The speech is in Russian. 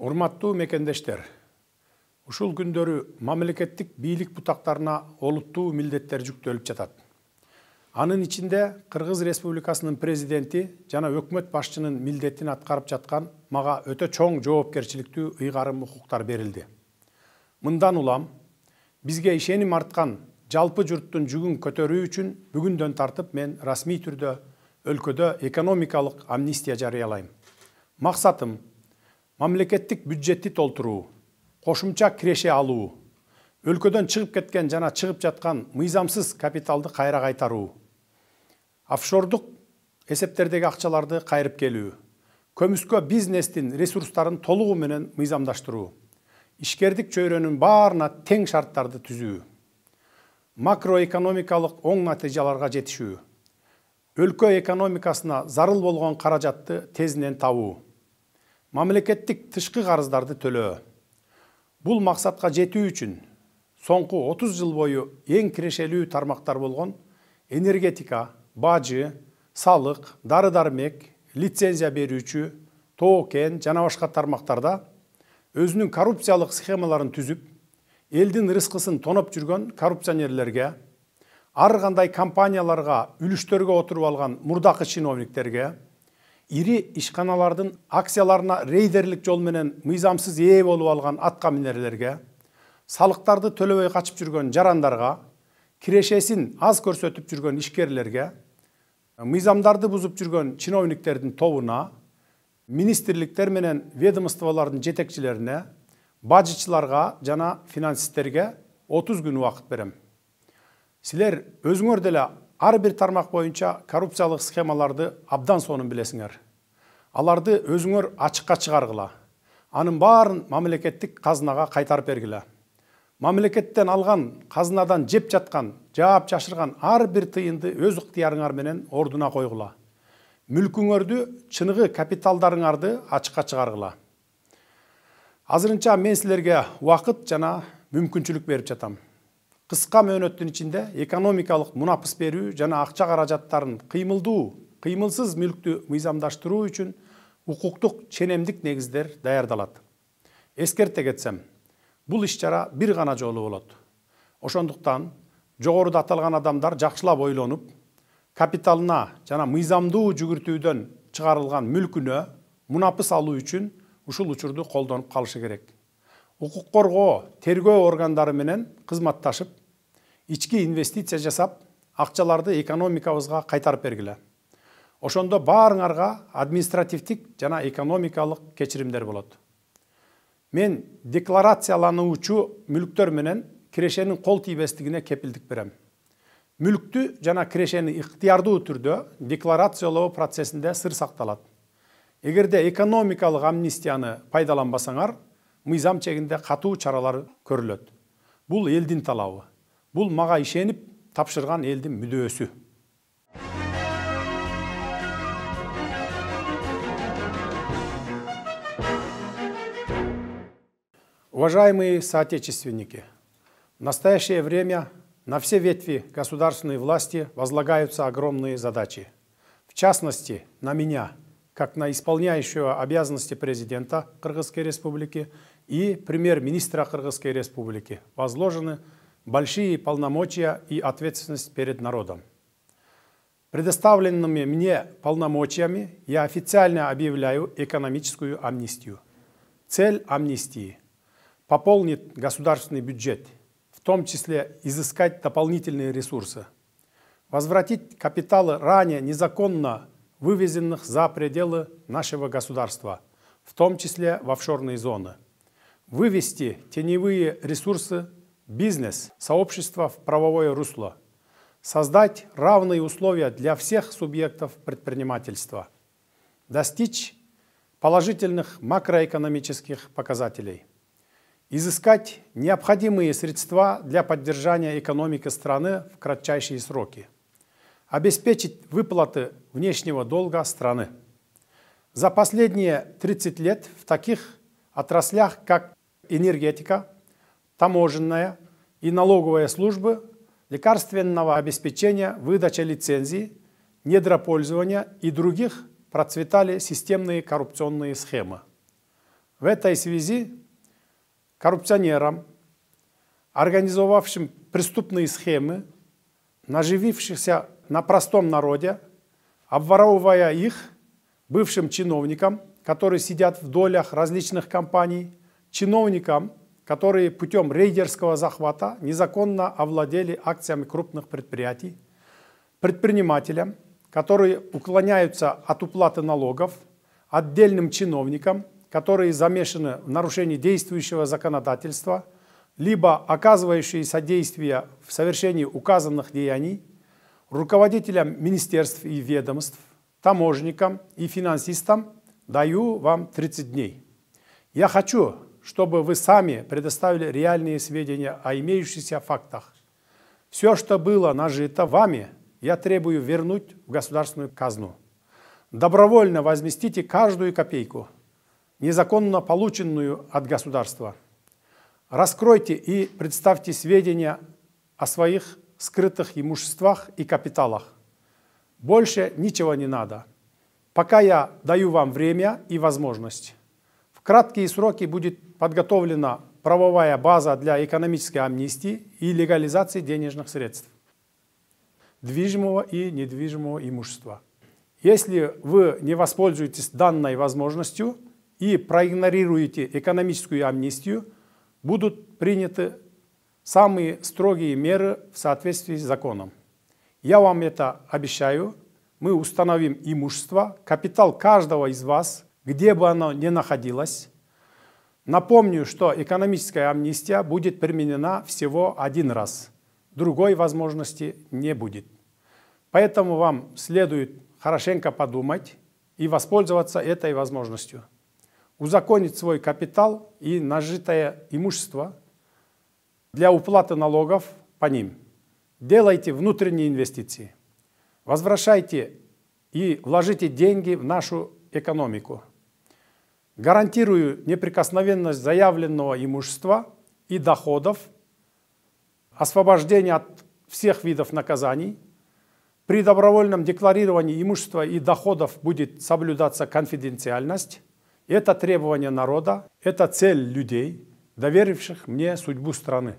Урматтуу мекендештер, ушул күндөрү мамлекеттик бийлик бутактарына олуттуу милдеттер жүктөлүп жатат. Анын ичинде Кыргыз Республикасынын президенти жана өкмөт башчынын милдетин аткарып жаткан мага өтө чоң жоопкерчиликтүү ыйгарым укуктар берилди. Мындан улам бизге ишеним арткан жалпы журттун жүгүн көтөрүү үчүн бүгүндөн тартып мен расмий түрдө өлкөдө экономикалык амнистия жарыялайм. Максатым мамлекеттик бюджетти толтуруу, кошумча киреше алуу, өлкөдөн чыгып кеткен жана чыгып жаткан мыйзамсыз капиталды кайра кайтаруу, офшордук эсептердеги акчаларды кайрып келүү, көмүскө бизнестин ресурстарын толугу менен мыйзамдаштыруу, ишкердик чөйрөнүн баарына тең шарттарды түзүү, макроэкономикалык оң натыйжаларга жетишүү, өлкө экономикасына зарыл болгон каражатты тезинен табуу, мамлекеттик тышкы карыздарды төлөө. Бул максатка жетүү үчүн соңку 30 жыл бою эң кирешелүү тармактар болгон энергетика, бажы, салык, дары-дармек, лицензия берүүчү, тоо кен жана башка тармактарда өзүнүн коррупциялык схемаларын түзүп, элдин рызкысын тоноп жүргөн коррупционерлерге, ар кандай компанияларга үлүштөргө отуруп алган мурдакы чиновниктерге, ири ишканалардын акцияларына рейдерлик жол менен мыйзамсыз ээ болуп алган атка минерлерге, салыктарды төлөбөй качып жүргөн жарандарга, кирешесин аз көрсөтүп жүргөн ишкерлерге, мыйзамдарды бузуп жүргөн чиновниктердин тобуна, министрликтер менен ведомстволордун жетекчилерине, бажычыларга жана финансисттерге 30 күн убакыт берем. Силер өзүңөр деле ар бир тармак боюнча коррупциялык схемаларды абдан сонун билесиңер. Аларды өзүңөр ачыкка чыгаргыла. Анын баарын мамлекеттик казынага кайтарып бергиле. Мамлекеттен алган казынадан жеп жаткан, жаап жашырган ар бир тыйынды өз ыктыярыңар менен ордуна койгула. Мүлкүңөрдү, чыныгы капиталдарыңарды ачыкка чыгаргыла. Азырынча мен силерге убакыт жана мүмкүнчүлүк берип жатам. Кыска мөөнөттүн ичинде экономикалык мунапыс берүү жана акча каражаттарын кыймылдуу, кыймылсыз мүлктү мыйзамдаштыруу үчүн укуктук ченемдик негиздер даярдалат. Эскерте кетсем, бул иш-чара бир гана жолу болот. Ошондуктан жогоруда аталган адамдар жакшылап ойлонуп, капиталына жана мыйзамдуу жүгүртүүдөн чыгарылган мүлкүнө мунапыс алуу үчүн ушул учурду колдонуп калышы керек. Укук коргоо, тергөө органдары менен кызматташып, ички инвестиция жасап, акчаларды экономикабызга кайтарып бергиле. Ошондо баарыңарга административдик жана экономикалык кечиримдер болот. Мен декларациялануучу мүлктөр менен кирешенин кол тийбестигине кепилдик берем. Мүлктү жана кирешени ыктыярдуу түрдө декларациялоо процессинде сыр сакталат. Эгерде экономикалык амнистияны пайдаланбасаңар, мыйзам чегинде катуу чаралар көрүлөт. Бул элдин талабы. Бул мага ишенип тапшырган элдин мүдөөсү. Уважаемые соотечественники, в настоящее время на все ветви государственной власти возлагаются огромные задачи. В частности, на меня, как на исполняющего обязанности президента Кыргызской Республики и премьер-министра Кыргызской Республики, возложены большие полномочия и ответственность перед народом. Предоставленными мне полномочиями я официально объявляю экономическую амнистию. Цель амнистии – пополнить государственный бюджет, в том числе изыскать дополнительные ресурсы, возвратить капиталы ранее незаконно вывезенных за пределы нашего государства, в том числе в офшорные зоны, вывести теневые ресурсы, бизнес, сообщества в правовое русло, создать равные условия для всех субъектов предпринимательства, достичь положительных макроэкономических показателей, изыскать необходимые средства для поддержания экономики страны в кратчайшие сроки, обеспечить выплаты внешнего долга страны. За последние 30 лет в таких отраслях, как энергетика, таможенная и налоговая службы, лекарственного обеспечения, выдача лицензий, недропользования и других процветали системные коррупционные схемы. В этой связи коррупционерам, организовавшим преступные схемы, наживившихся на простом народе, обворовывая их, бывшим чиновникам, которые сидят в долях различных компаний, чиновникам, которые путем рейдерского захвата незаконно овладели акциями крупных предприятий, предпринимателям, которые уклоняются от уплаты налогов, отдельным чиновникам, которые замешаны в нарушении действующего законодательства, либо оказывающие содействие в совершении указанных деяний, руководителям министерств и ведомств, таможенникам и финансистам даю вам 30 дней. Я хочу, чтобы вы сами предоставили реальные сведения о имеющихся фактах. Все, что было нажито вами, я требую вернуть в государственную казну. Добровольно возместите каждую копейку, незаконно полученную от государства. Раскройте и представьте сведения о своих скрытых имуществах и капиталах. Больше ничего не надо. Пока я даю вам время и возможность. В краткие сроки будет подготовлена правовая база для экономической амнистии и легализации денежных средств, движимого и недвижимого имущества. Если вы не воспользуетесь данной возможностью и проигнорируете экономическую амнистию, будут приняты самые строгие меры в соответствии с законом. Я вам это обещаю. Мы установим имущество, капитал каждого из вас, где бы оно ни находилось. Напомню, что экономическая амнистия будет применена всего один раз. Другой возможности не будет. Поэтому вам следует хорошенько подумать и воспользоваться этой возможностью. Узаконить свой капитал и нажитое имущество для уплаты налогов по ним. Делайте внутренние инвестиции. Возвращайте и вложите деньги в нашу экономику. Гарантирую неприкосновенность заявленного имущества и доходов, освобождение от всех видов наказаний. При добровольном декларировании имущества и доходов будет соблюдаться конфиденциальность. Это требование народа, это цель людей, доверивших мне судьбу страны.